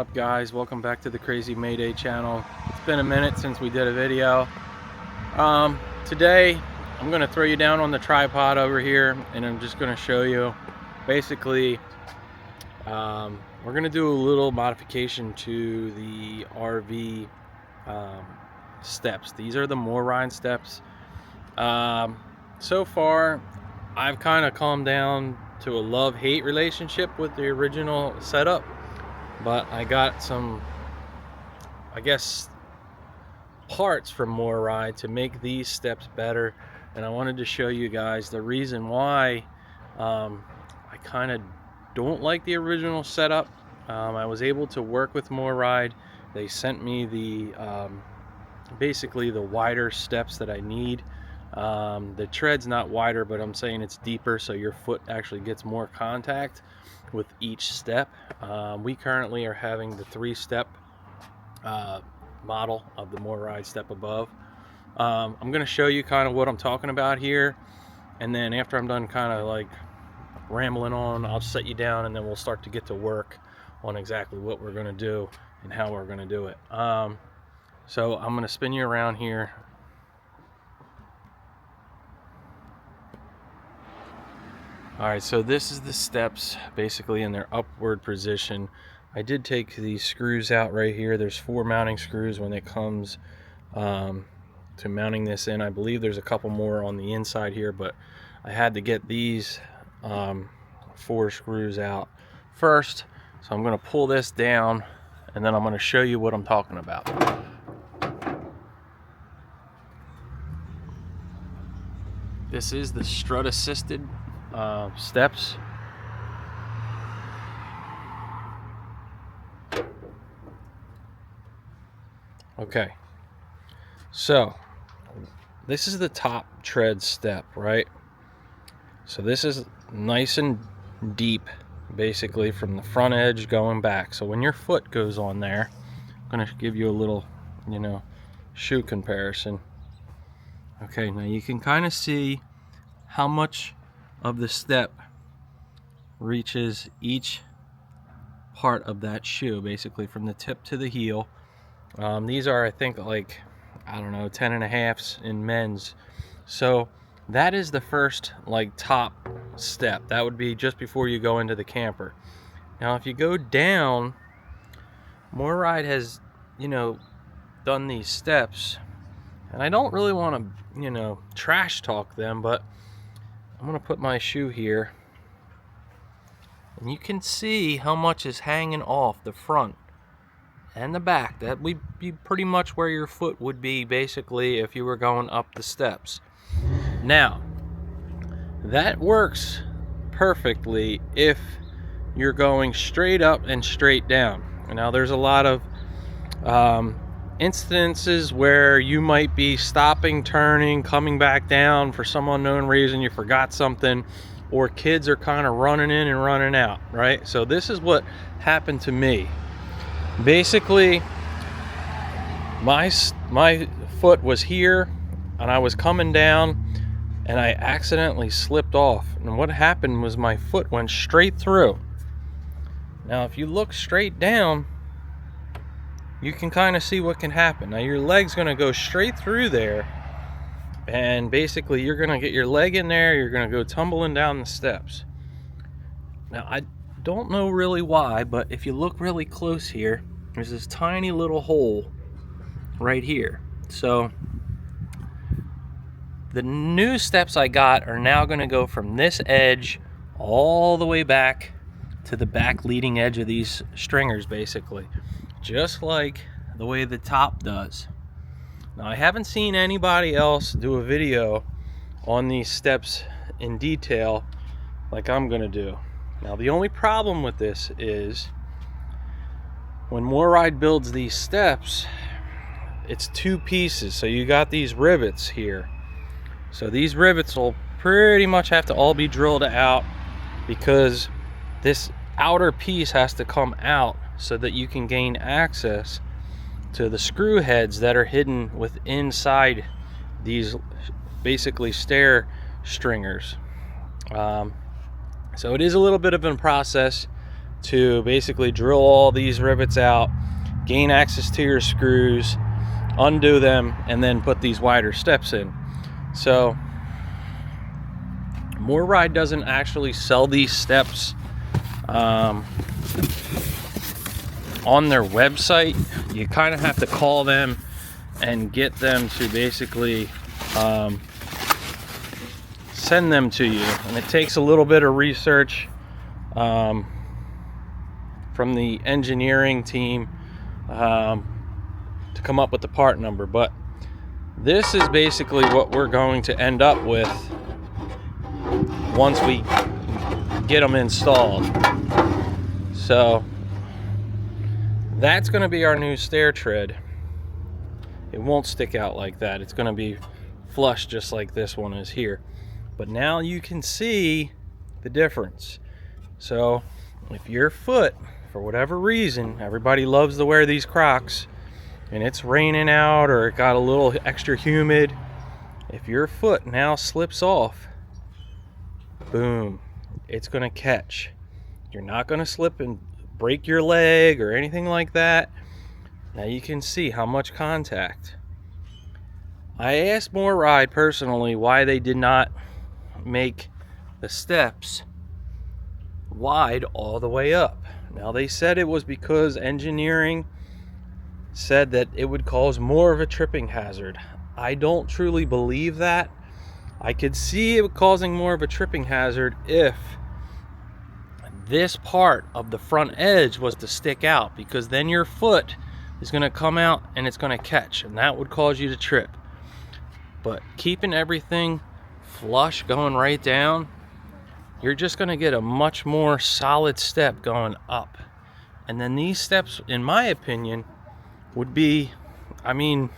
up, guys? Welcome back to the Crazy Mayday channel. It's been a minute since we did a video. Today I'm going to throw you down on the tripod over here, and I'm just going to show you basically we're going to do a little modification to the RV steps. These are the MORryde steps. So far I've kind of calmed down to a love-hate relationship with the original setup, but I got some, I guess, parts from MORryde to make these steps better, and I wanted to show you guys the reason why I kind of don't like the original setup. I was able to work with MORryde. They sent me the basically the wider steps that I need. The tread's not wider, but I'm saying it's deeper, so your foot actually gets more contact with each step. We currently are having the 3-step model of the MORryde step above. I'm going to show you kind of what I'm talking about here, and then after I'm done kind of like rambling on, I'll set you down, and then we'll start to get to work on exactly what we're going to do and how we're going to do it. So I'm going to spin you around here. Alright, so this is the steps basically in their upward position. I did take these screws out right here. There's 4 mounting screws when it comes to mounting this in. I believe there's a couple more on the inside here, but I had to get these 4 screws out first. So I'm going to pull this down, and then I'm going to show you what I'm talking about. This is the strut assisted steps. Okay, so this is the top tread step, right? So this is nice and deep, basically from the front edge going back. So when your foot goes on there, I'm going to give you a little, shoe comparison. Okay, now you can kind of see how much of the step reaches each part of that shoe, basically from the tip to the heel. These are, I think, like, I don't know, 10.5s in men's. So that is the first, like, top step. That would be just before you go into the camper. Now if you go down, MORryde has, done these steps, and I don't really want to, trash talk them, but I'm going to put my shoe here, and you can see how much is hanging off the front and the back. That would be pretty much where your foot would be, basically, if you were going up the steps. Now, that works perfectly if you're going straight up and straight down. Now, there's a lot of instances where you might be stopping, turning, coming back down for some unknown reason. You forgot something, or kids are kind of running in and running out, right? So this is what happened to me. Basically, my foot was here, and I was coming down, and I accidentally slipped off. And what happened was my foot went straight through. Now, if you look straight down, you can kind of see what can happen. Now your leg's going to go straight through there, and basically you're going to get your leg in there, you're going to go tumbling down the steps. Now I don't know really why, but if you look really close here, there's this tiny little hole right here. So the new steps I got are now going to go from this edge all the way back to the back leading edge of these stringers, basically, just like the way the top does. Now, I haven't seen anybody else do a video on these steps in detail like I'm gonna do. Now, the only problem with this is when MORryde builds these steps, it's 2 pieces. So you got these rivets here. So these rivets will pretty much have to all be drilled out, because this outer piece has to come out so that you can gain access to the screw heads that are hidden with inside these basically stair stringers. So it is a little bit of a process to basically drill all these rivets out, gain access to your screws, undo them, and then put these wider steps in. So MORryde doesn't actually sell these steps on their website. You kind of have to call them and get them to basically send them to you, and it takes a little bit of research from the engineering team to come up with the part number. But this is basically what we're going to end up with once we get them installed. So that's going to be our new stair tread. It won't stick out like that. It's going to be flush just like this one is here. But now you can see the difference. So if your foot, for whatever reason, everybody loves to wear these Crocs, and it's raining out or it got a little extra humid, if your foot now slips off, boom, it's going to catch. You're not going to slip and break your leg or anything like that. Now you can see how much contact. I asked MORryde personally why they did not make the steps wide all the way up. Now they said it was because engineering said that it would cause more of a tripping hazard. I don't truly believe that. I could see it causing more of a tripping hazard if this part of the front edge was to stick out, because then your foot is going to come out and it's going to catch, and that would cause you to trip. But keeping everything flush going right down, you're just going to get a much more solid step going up. And then these steps, in my opinion, would be, I mean,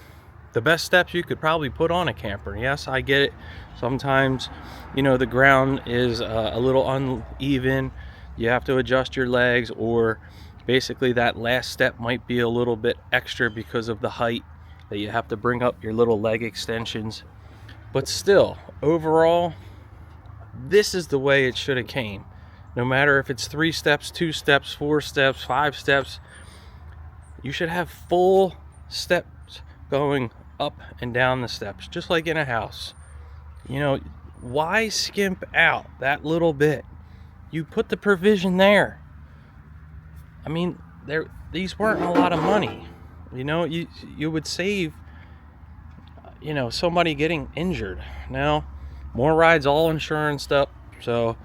the best steps you could probably put on a camper. Yes, I get it. Sometimes, you know, the ground is a little uneven. You have to adjust your legs, or basically that last step might be a little bit extra because of the height that you have to bring up your little leg extensions. But still, overall, this is the way it should have came. No matter if it's 3 steps, 2 steps, 4 steps, 5 steps, you should have full steps going up and down the steps, just like in a house. You know, why skimp out that little bit? You put the provision there. I mean, these weren't a lot of money. You know, you would save, you know, somebody getting injured. Now, MORryde's all insurance up, so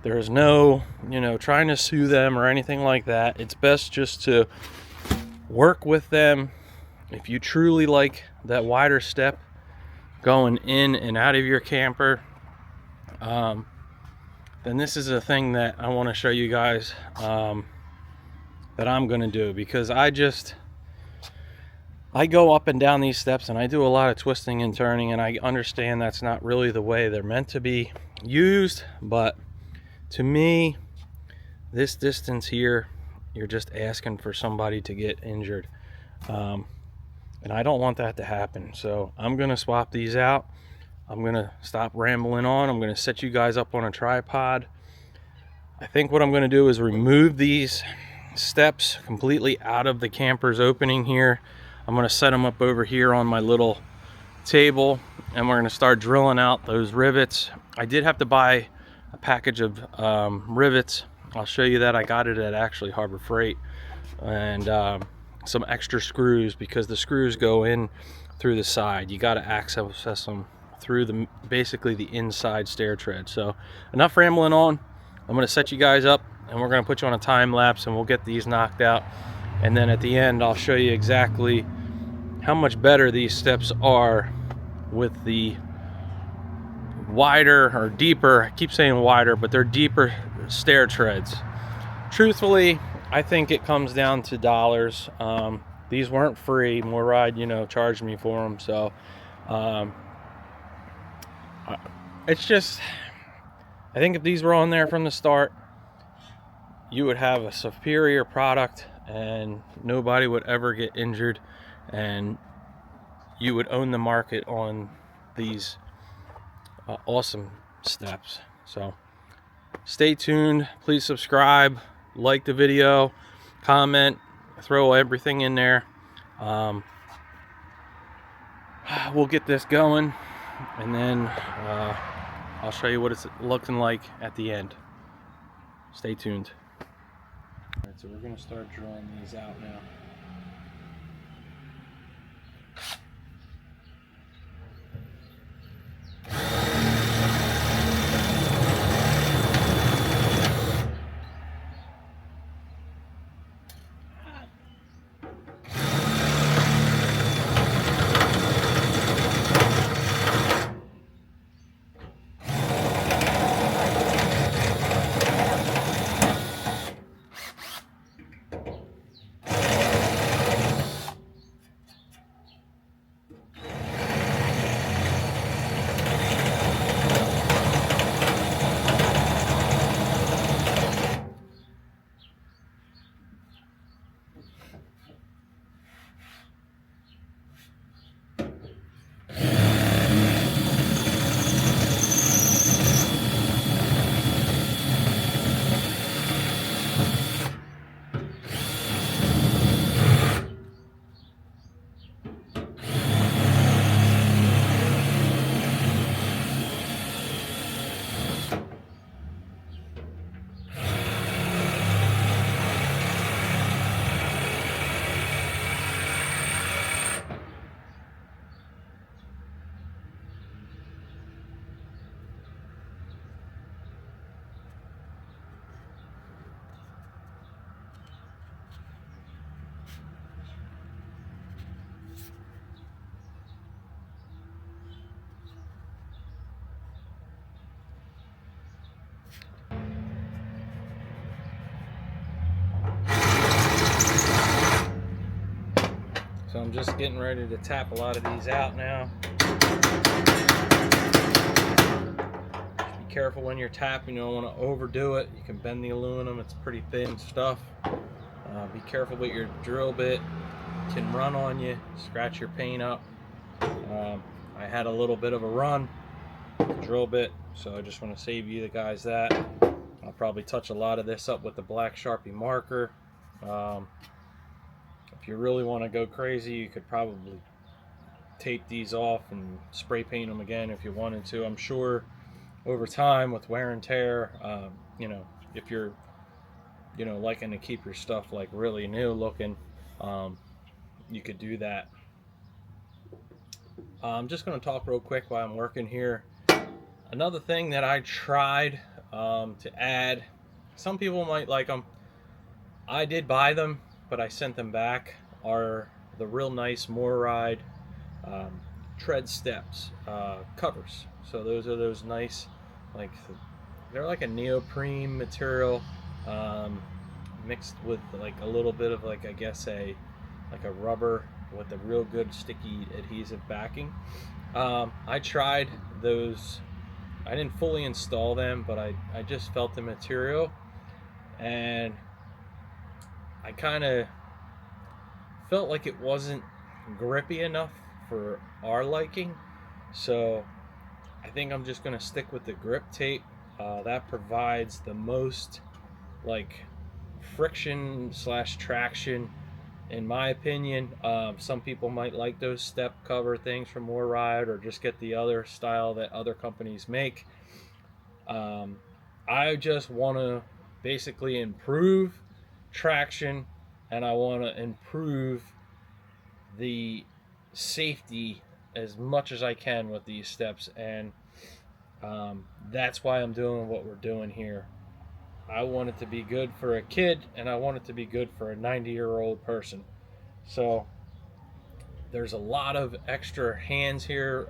there's no, you know, trying to sue them or anything like that. It's best just to work with them. If you truly like that wider step going in and out of your camper, then this is a thing that I want to show you guys that I'm going to do, because I go up and down these steps and I do a lot of twisting and turning, and I understand that's not really the way they're meant to be used, but to me, this distance here, you're just asking for somebody to get injured, and I don't want that to happen. So I'm gonna swap these out. I'm gonna stop rambling on. I'm gonna set you guys up on a tripod. I think what I'm gonna do is remove these steps completely out of the camper's opening here. I'm gonna set them up over here on my little table, and we're gonna start drilling out those rivets. I did have to buy a package of rivets. I'll show you that. I got it at actually Harbor Freight, and some extra screws, because the screws go in through the side. You got to access them through basically the inside stair tread. So enough rambling on. I'm going to set you guys up, and we're going to put you on a time lapse, and we'll get these knocked out, and then at the end I'll show you exactly how much better these steps are with the wider or deeper, I keep saying wider, but they're deeper stair treads. Truthfully, I think it comes down to dollars. These weren't free. MORryde, you know, charged me for them. So it's just, I think if these were on there from the start, you would have a superior product and nobody would ever get injured, and you would own the market on these awesome steps. So stay tuned. Please subscribe. like the video, comment, throw everything in there. We'll get this going, and then I'll show you what it's looking like at the end. Stay tuned. All right, so we're going to start drilling these out now. So I'm just getting ready to tap a lot of these out now. Be careful when you're tapping, you don't want to overdo it. You can bend the aluminum, it's pretty thin stuff. Be careful with your drill bit, it can run on you, scratch your paint up. I had a little bit of a run with the drill bit, so I just want to save you guys that. I'll probably touch a lot of this up with the black Sharpie marker. If you really want to go crazy, you could probably tape these off and spray paint them again if you wanted to. I'm sure over time with wear and tear, you know, if you're, you know, liking to keep your stuff like really new looking, you could do that. I'm just going to talk real quick while I'm working here. Another thing that I tried to add, some people might like them. I did buy them, but I sent them back, are the real nice MORryde tread steps covers. So those are those nice, like, they're like a neoprene material mixed with like a little bit of like, I guess a rubber with a real good sticky adhesive backing. I tried those. I didn't fully install them, but I just felt the material, and I kind of felt like it wasn't grippy enough for our liking. So I think I'm just going to stick with the grip tape. That provides the most like friction slash traction, in my opinion. Some people might like those step cover things from MORryde, or just get the other style that other companies make. I just want to basically improve traction, and I want to improve the safety as much as I can with these steps, and that's why I'm doing what we're doing here. I want it to be good for a kid, and I want it to be good for a 90-year-old person. So there's a lot of extra hands here,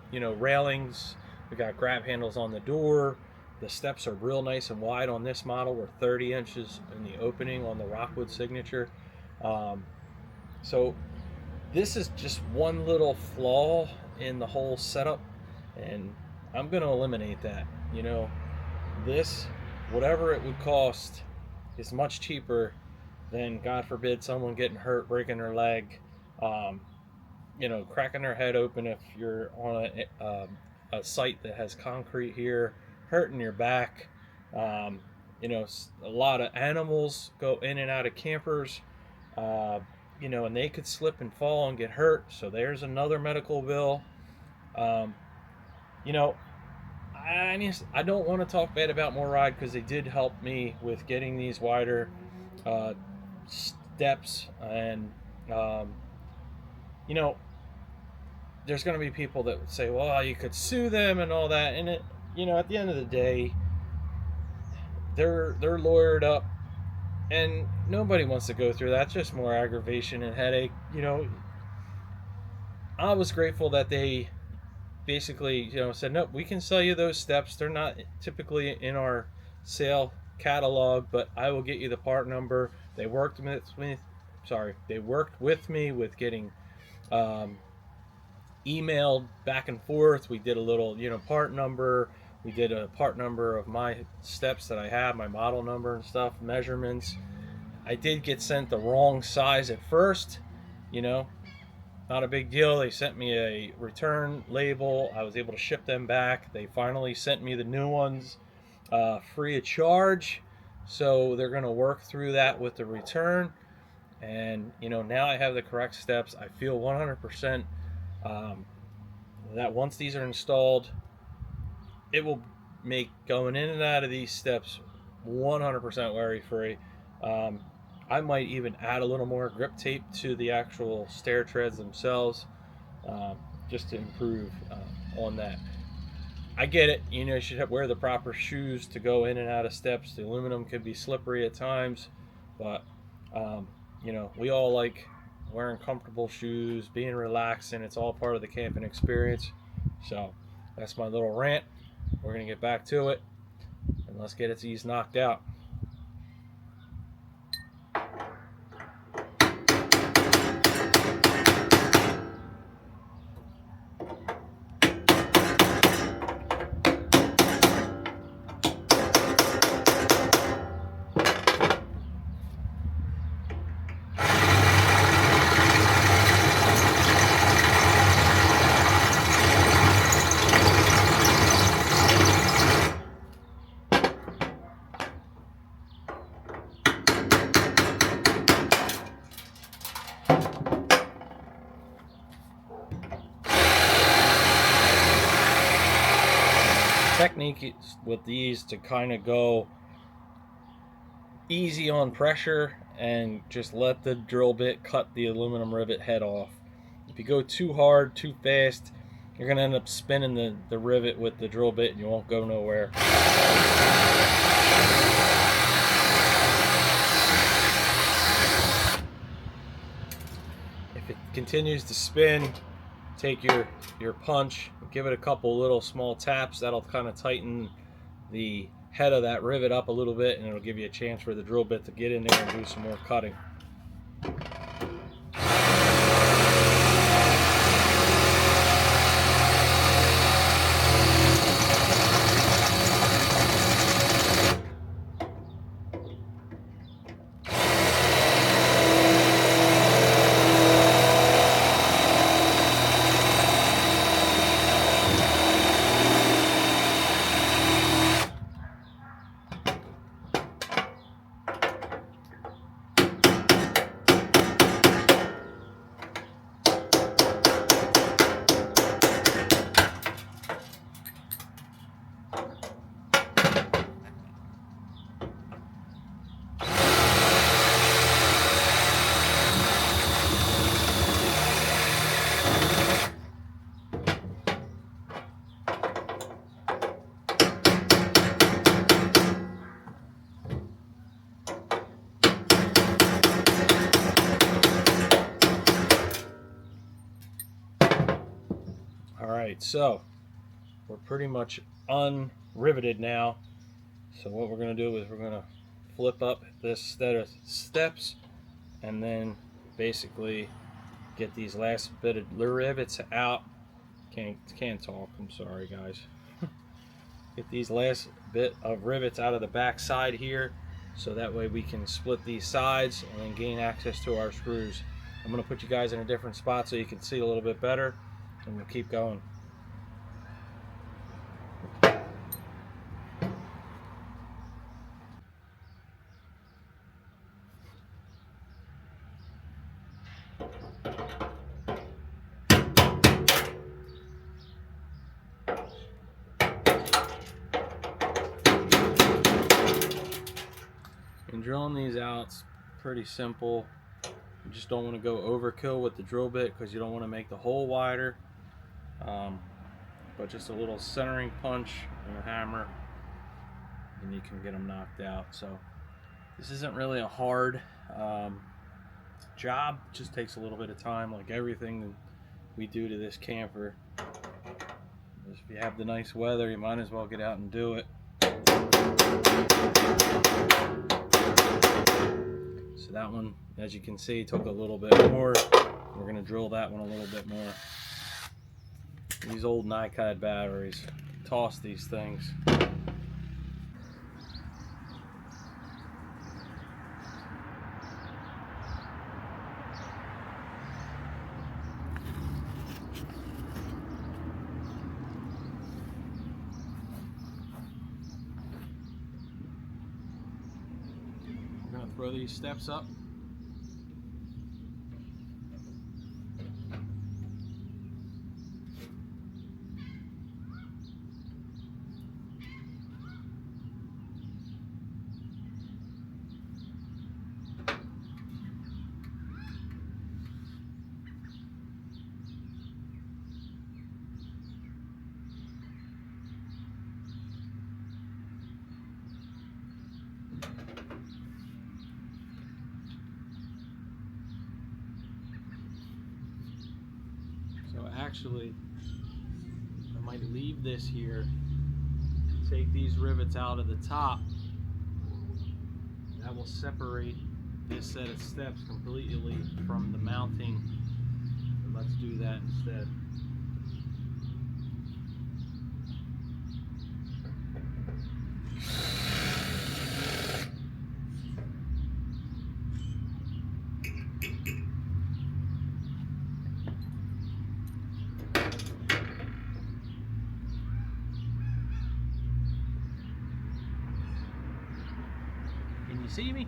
you know, railings. We got grab handles on the door. The steps are real nice and wide on this model. We're 30 inches in the opening on the Rockwood Signature. So this is just one little flaw in the whole setup, and I'm going to eliminate that. You know, this, whatever it would cost, is much cheaper than, God forbid, someone getting hurt, breaking their leg, you know, cracking their head open if you're on a site that has concrete here, hurting your back. you know, a lot of animals go in and out of campers, uh, you know, and they could slip and fall and get hurt. So there's another medical bill. Um, you know, I don't want to talk bad about MORryde because they did help me with getting these wider uh, steps, and um, you know, there's going to be people that would say, well, you could sue them and all that, and it, you know, at the end of the day, they're lawyered up, and nobody wants to go through that. It's just more aggravation and headache. You know, I was grateful that they basically, you know, said, nope, we can sell you those steps. They're not typically in our sale catalog, but I will get you the part number. They worked with me. Sorry, they worked with me with getting um, emailed back and forth. We did a little, you know, part number. We did a part number of my steps that I have, my model number and stuff, measurements. I did get sent the wrong size at first, you know, not a big deal. They sent me a return label. I was able to ship them back. They finally sent me the new ones free of charge. So they're going to work through that with the return. And, you know, now I have the correct steps. I feel 100% that once these are installed, it will make going in and out of these steps 100% worry free. Um, I might even add a little more grip tape to the actual stair treads themselves, just to improve on that. I get it, you know, you should wear the proper shoes to go in and out of steps. The aluminum can be slippery at times, but you know, we all like wearing comfortable shoes, being relaxed, and it's all part of the camping experience. So that's my little rant. We're gonna get back to it, and let's get these knocked out. Technique with these to kind of go easy on pressure and just let the drill bit cut the aluminum rivet head off. If you go too hard, too fast, you're going to end up spinning the rivet with the drill bit and you won't go nowhere. If it continues to spin, take your punch, give it a couple little small taps. That'll kind of tighten the head of that rivet up a little bit, and it'll give you a chance for the drill bit to get in there and do some more cutting. Alright, so we're pretty much unriveted now. So what we're going to do is we're going to flip up this set of steps and then basically get these last bit of rivets out. Can't talk, I'm sorry guys. Get these last bit of rivets out of the back side here, so that way we can split these sides and then gain access to our screws. I'm going to put you guys in a different spot so you can see a little bit better, and we'll keep going. drilling these out, it's pretty simple. You just don't want to go overkill with the drill bit because you don't want to make the hole wider. But just a little centering punch and a hammer, and you can get them knocked out. So this isn't really a hard job. It just takes a little bit of time, like everything that we do to this camper. If you have the nice weather, you might as well get out and do it. So that one, as you can see, took a little bit more. We're going to drill that one a little bit more. These old Nikon batteries, toss these things. We're going to throw these steps up. So actually, I might leave this here, take these rivets out of the top. That will separate this set of steps completely from the mounting. So let's do that instead. Can you see me?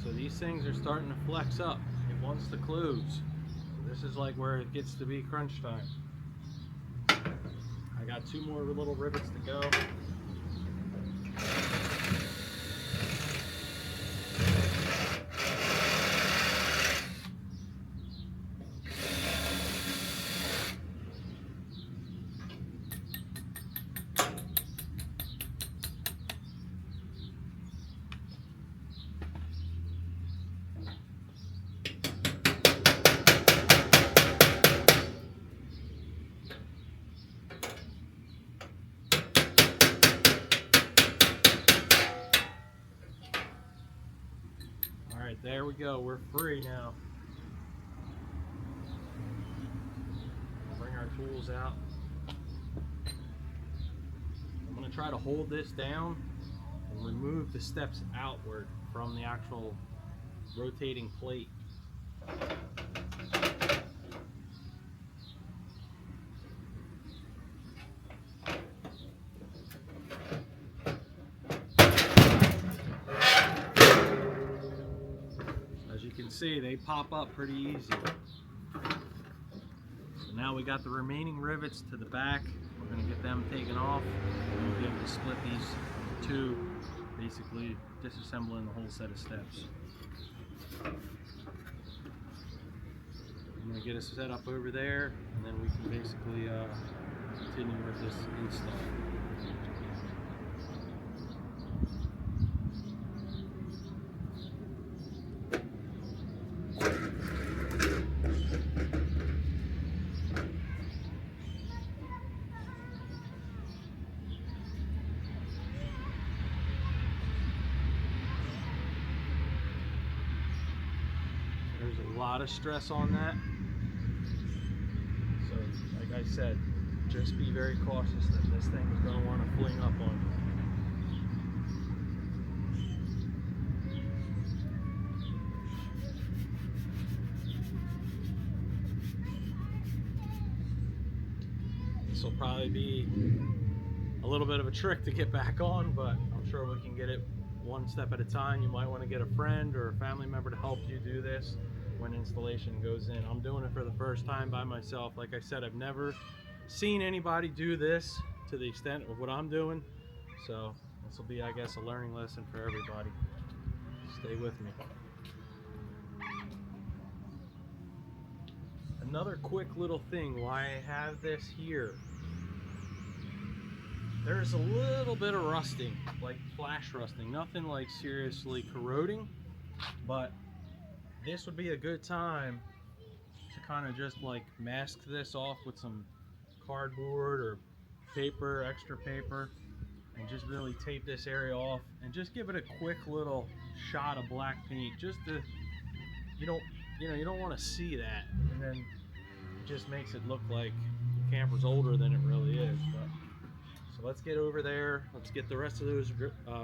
So these things are starting to flex up. It wants to close. So this is like where it gets to be crunch time. I got 2 more little rivets to go. Alright, there we go. We're free now. Bring our tools out. I'm going to try to hold this down and remove the steps outward from the actual rotating plate. As you can see, they pop up pretty easy. So now we got the remaining rivets to the back. We're going to get them taken off, and we'll be able to split these into 2, basically disassembling the whole set of steps. I'm going to get us set up over there, and then we can basically continue with this install. There's a lot of stress on that. So, like I said, just be very cautious that this thing is going to want to fling up on you. This will probably be a little bit of a trick to get back on, but I'm sure we can get it one step at a time. You might want to get a friend or a family member to help you do this when installation goes in. I'm doing it for the first time by myself. Like I said, I've never seen anybody do this to the extent of what I'm doing. So this will be, I guess, a learning lesson for everybody. Stay with me. Another quick little thing why I have this here. There's a little bit of rusting, like flash rusting, nothing like seriously corroding, but this would be a good time to kind of just like mask this off with some cardboard or paper, extra paper, and just really tape this area off and just give it a quick little shot of black paint, just to, you don't want to see that, and then it just makes it look like the camper's older than it really is. But so let's get over there, let's get the rest of those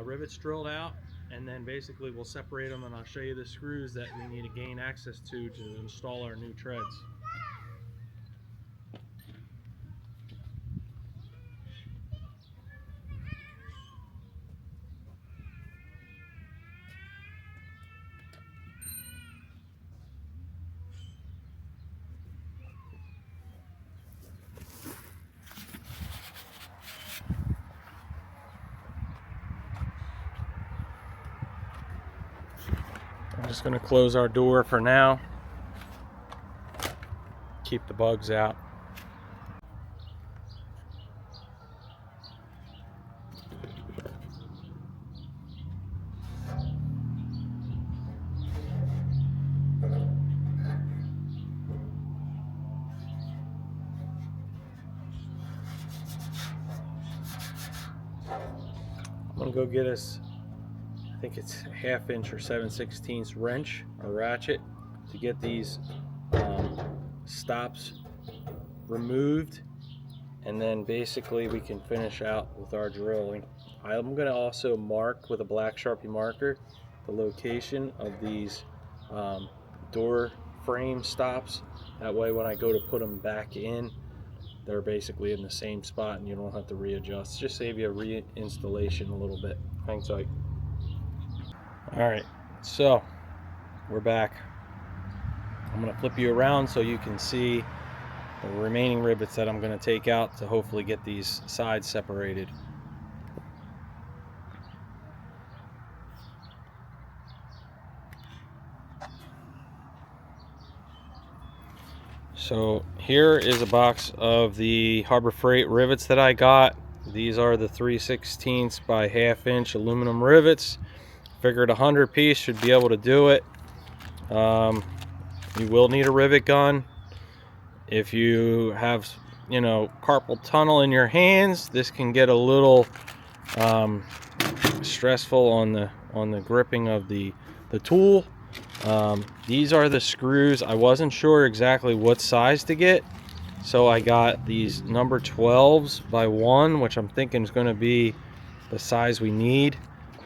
rivets drilled out, and then basically we'll separate them and I'll show you the screws that we need to gain access to install our new treads. I'm just going to close our door for now, keep the bugs out. I'm going to go get us, I think it's a 1/2 inch or 7/16 wrench or ratchet to get these stops removed, and then basically we can finish out with our drilling. I'm going to also mark with a black Sharpie marker the location of these door frame stops. That way when I go to put them back in, they're basically in the same spot and you don't have to readjust. Just save you a reinstallation a little bit. Hang tight. Alright, so we're back. I'm going to flip you around so you can see the remaining rivets that I'm going to take out to hopefully get these sides separated. So here is a box of the Harbor Freight rivets that I got. These are the 3/16 by 1/2 inch aluminum rivets. Figured 100 piece should be able to do it. You will need a rivet gun. If you have, you know, carpal tunnel in your hands, this can get a little stressful on the gripping of the tool. These are the screws. I wasn't sure exactly what size to get, so I got these number 12s by 1, which I'm thinking is going to be the size we need.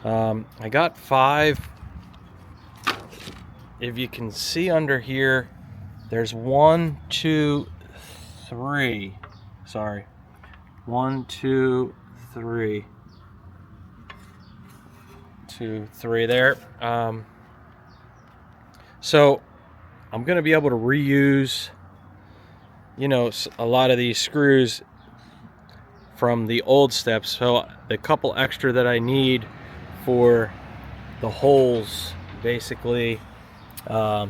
I got 5. If you can see under here, there's 1, 2, 3. Sorry, 1, 2, 3. 2, 3 there. So I'm going to be able to reuse, you know, a lot of these screws from the old steps. So the couple extra that I need for the holes, basically, let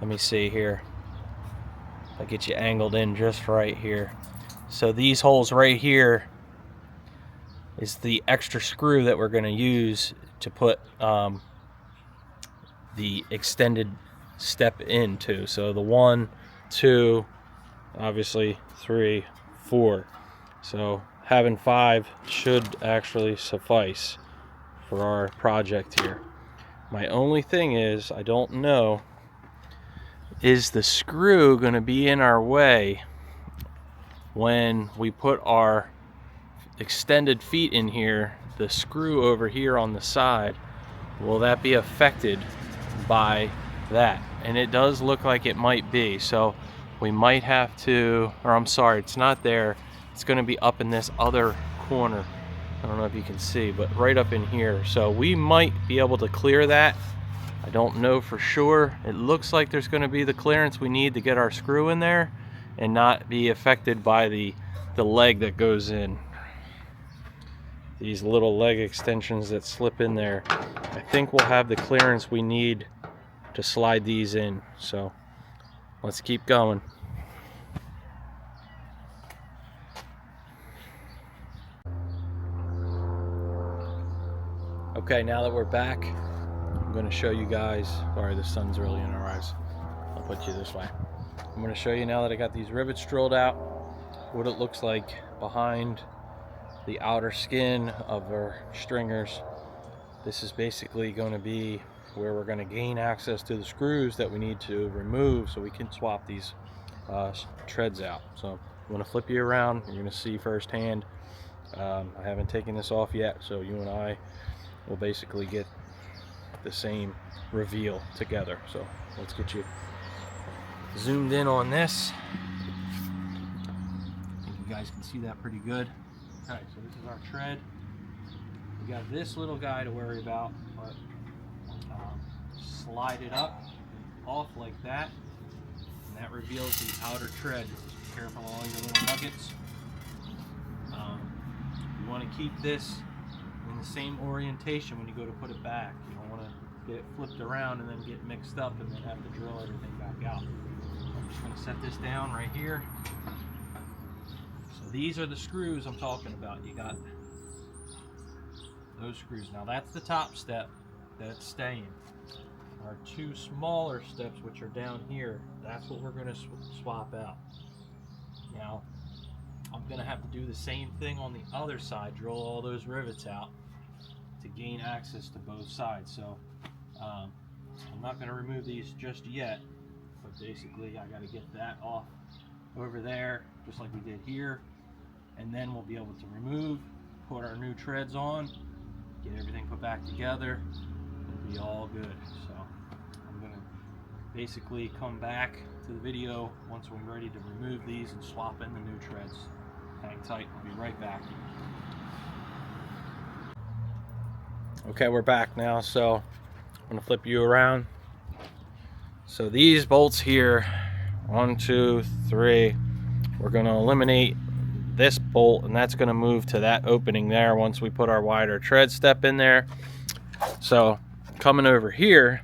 me see here. I'll get you angled in just right here. So these holes right here is the extra screw that we're going to use to put the extended step into. So the 1, 2, obviously 3, 4. So having 5 should actually suffice for our project here. My only thing is, I don't know, is the screw going to be in our way when we put our extended feet in here? The screw over here on the side, will that be affected by that? And it does look like it might be, so we might have to, or I'm sorry, it's not there, it's going to be up in this other corner. I don't know if you can see, but right up in here. So we might be able to clear that. I don't know for sure. It looks like there's going to be the clearance we need to get our screw in there and not be affected by the leg that goes in. These little leg extensions that slip in there. I think we'll have the clearance we need to slide these in. So let's keep going. Okay, now that we're back, I'm going to show you guys. Sorry, the sun's really in our eyes. I'll put you this way. I'm going to show you now that I got these rivets drilled out, what it looks like behind the outer skin of our stringers. This is basically going to be where we're going to gain access to the screws that we need to remove so we can swap these treads out. So I'm going to flip you around. You're going to see firsthand. I haven't taken this off yet, so you and I will basically get the same reveal together. So let's get you zoomed in on this. I think you guys can see that pretty good. Alright, so this is our tread. We got this little guy to worry about, but slide it up, off like that, and that reveals the outer tread. Just be careful of all your little nuggets. You want to keep this in the same orientation when you go to put it back. You don't want to get it flipped around and then get mixed up and then have to drill everything back out. I'm just going to set this down right here. So these are the screws I'm talking about. You got those screws. Now that's the top step that's staying. Our 2 smaller steps, which are down here, that's what we're going to swap out. Now I'm going to have to do the same thing on the other side, drill all those rivets out to gain access to both sides. So I'm not going to remove these just yet, but basically I got to get that off over there just like we did here, and then we'll be able to remove, put our new treads on, get everything put back together, and be all good. So I'm going to basically come back to the video once we're ready to remove these and swap in the new treads. Hang tight, I'll be right back. Okay, we're back now. So I'm gonna flip you around. So these bolts here, 1, 2, 3, we're gonna eliminate this bolt, and that's gonna move to that opening there once we put our wider tread step in there. So coming over here,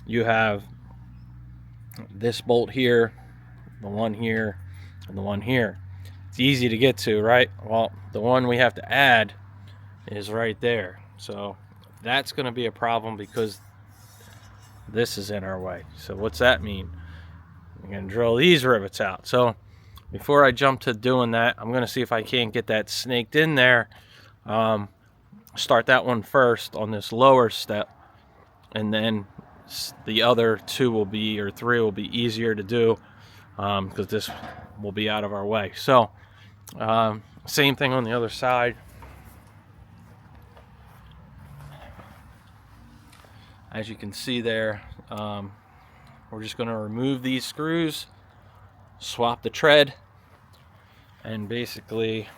you have this bolt here, the one here, and the one here. It's easy to get to, right? Well, the one we have to add is right there. So that's going to be a problem because this is in our way. So what's that mean? I'm going to drill these rivets out. So before I jump to doing that, I'm going to see if I can't get that snaked in there. Start that one first on this lower step, and then the other 2 will be, or 3 will be easier to do because this will be out of our way. So same thing on the other side. As you can see there, we're just going to remove these screws, swap the tread, and basically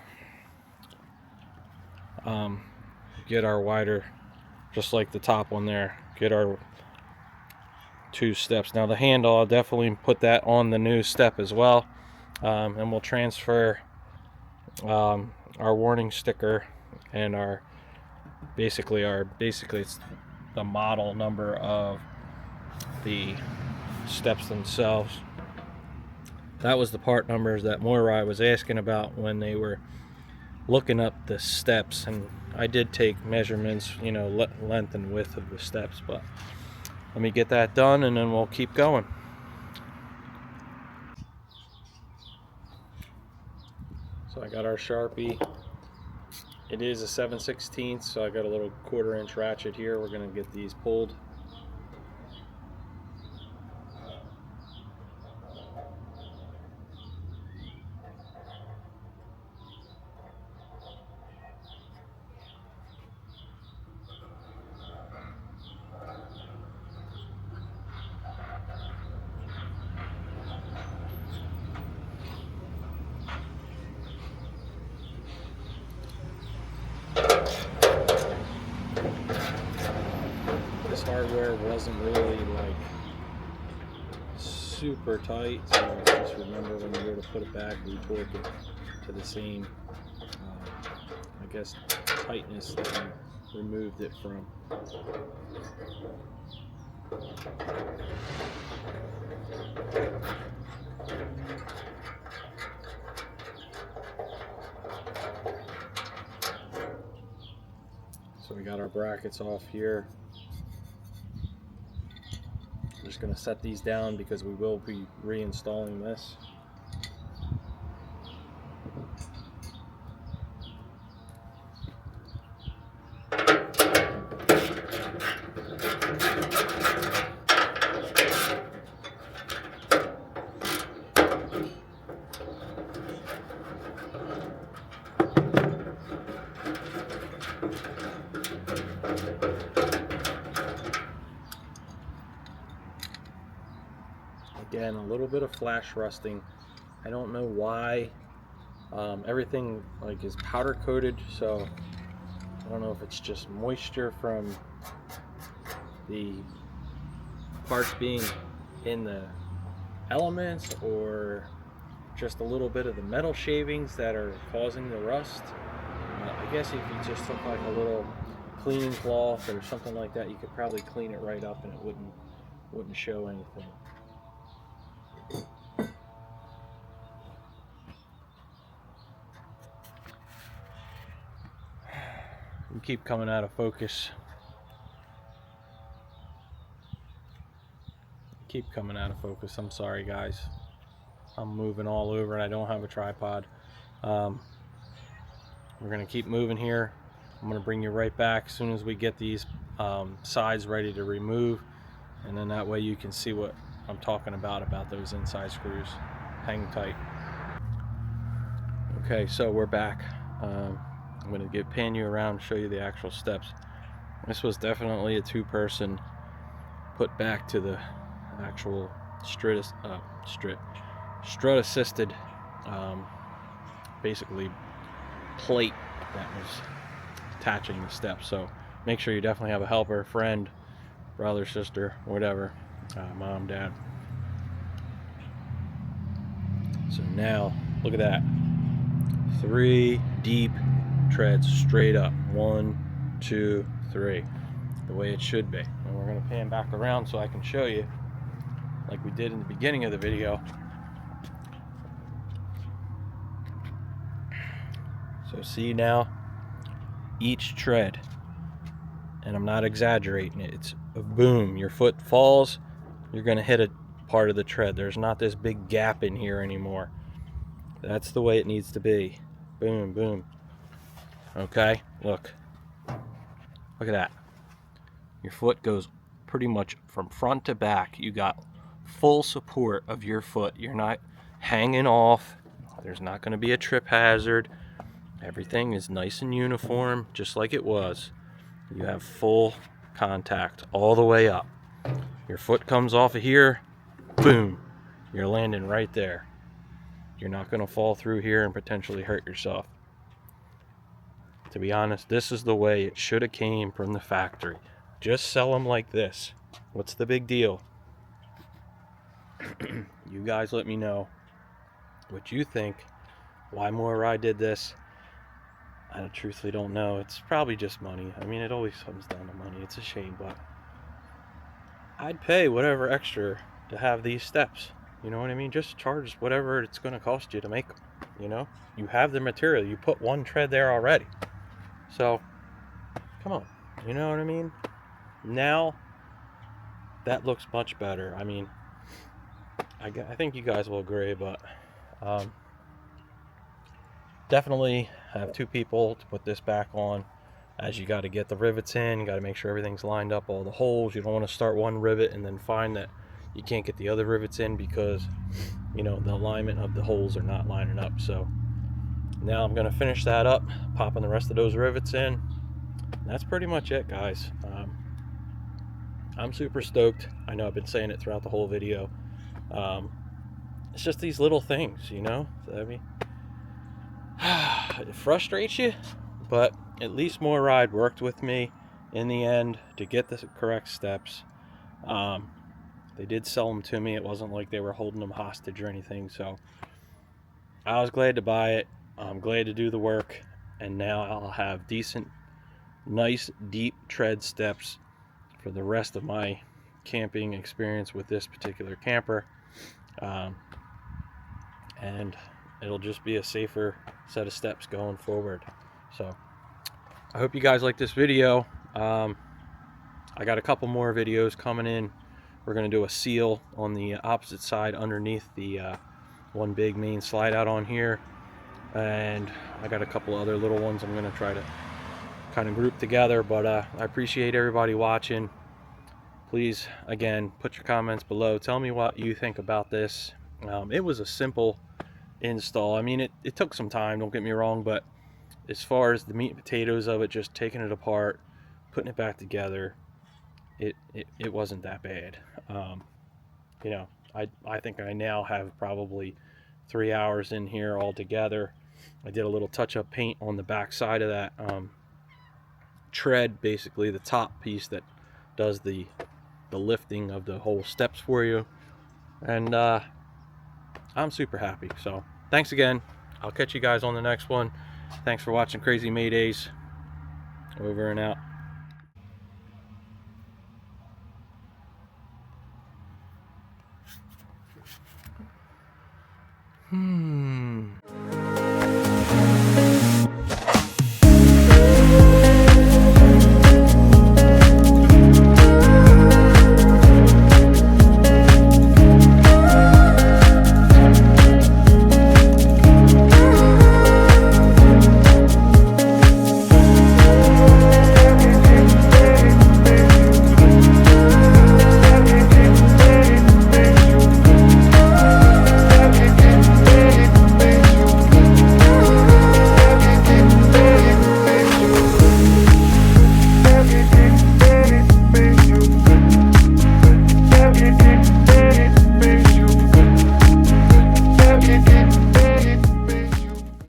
get our wider, just like the top one there, get our 2 steps. Now the handle, I'll definitely put that on the new step as well, and we'll transfer our warning sticker and our basically it's the model number of the steps themselves. That was the part numbers that MORryde was asking about when they were looking up the steps, and I did take measurements, you know, length and width of the steps, but let me get that done and then we'll keep going. So I got our Sharpie. It is a 7/16, so I got a little 1/4 inch ratchet here. We're going to get these pulled. This hardware wasn't really like super tight, so just remember when you go to put it back, we torque it to the same, I guess, tightness that we removed it from. So we got our brackets off here. I'm just going to set these down because we will be reinstalling this. Again, a little bit of flash rusting. I don't know why. Everything like is powder coated, so I don't know if it's just moisture from the parts being in the elements or just a little bit of the metal shavings that are causing the rust. I guess if you just took like a little cleaning cloth or something like that, you could probably clean it right up and it wouldn't show anything. You keep coming out of focus. Keep coming out of focus. I'm sorry, guys. I'm moving all over and I don't have a tripod. We're going to keep moving here. I'm going to bring you right back as soon as we get these sides ready to remove, and then that way you can see what I'm talking about those inside screws. Hang tight. Okay, so we're back. I'm going to pan you around and show you the actual steps. This was definitely a 2-person put back to the actual strut assisted basically plate that was attaching the steps. So make sure you definitely have a helper, friend, brother, sister, whatever, mom, dad. So now, look at that. 3 deep treads straight up. 1, 2, 3. The way it should be. And we're going to pan back around so I can show you, like we did in the beginning of the video. So see now, each tread, and I'm not exaggerating it, it's a boom. Your foot falls, you're going to hit a part of the tread. There's not this big gap in here anymore. That's the way it needs to be. Boom, boom. Okay, look. Look at that. Your foot goes pretty much from front to back. You got full support of your foot. You're not hanging off. There's not going to be a trip hazard. Everything is nice and uniform, just like it was. You have full contact all the way up. Your foot comes off of here, boom, you're landing right there. You're not going to fall through here and potentially hurt yourself. To be honest, this is the way it should have came from the factory. Just sell them like this. What's the big deal? You guys let me know what you think. Why MORryde did this? I truthfully don't know. It's probably just money. I mean, it always comes down to money. It's a shame, but I'd pay whatever extra to have these steps. You know what I mean? Just charge whatever it's going to cost you to make them. You know, you have the material. You put one tread there already. So, come on. You know what I mean? Now, that looks much better. I mean, I think you guys will agree, but definitely have 2 people to put this back on, as you got to get the rivets in. You got to make sure everything's lined up, all the holes. You don't want to start one rivet and then find that you can't get the other rivets in because, you know, the alignment of the holes are not lining up. So now I'm going to finish that up, popping the rest of those rivets in. That's pretty much it, guys. I'm super stoked. I know I've been saying it throughout the whole video. It's just these little things, you know. I mean, it frustrates you, but at least MORryde worked with me in the end to get the correct steps. They did sell them to me. It wasn't like they were holding them hostage or anything. So I was glad to buy it. I'm glad to do the work, and now I'll have decent, nice, deep tread steps for the rest of my camping experience with this particular camper. And it'll just be a safer set of steps going forward. So I hope you guys like this video. I got a couple more videos coming in. We're going to do a seal on the opposite side underneath the one big main slide out on here, and I got a couple other little ones I'm going to try to kind of group together. But I appreciate everybody watching. Please, again, put your comments below. Tell me what you think about this. It was a simple install. I mean, it took some time, don't get me wrong, but as far as the meat and potatoes of it, just taking it apart, putting it back together, it wasn't that bad. You know, I think I now have probably 3 hours in here all together. I did a little touch-up paint on the back side of that tread, basically the top piece that does the lifting of the whole steps for you, and I'm super happy. So thanks again. I'll catch you guys on the next one. Thanks for watching Crazy Maydays. Over and out.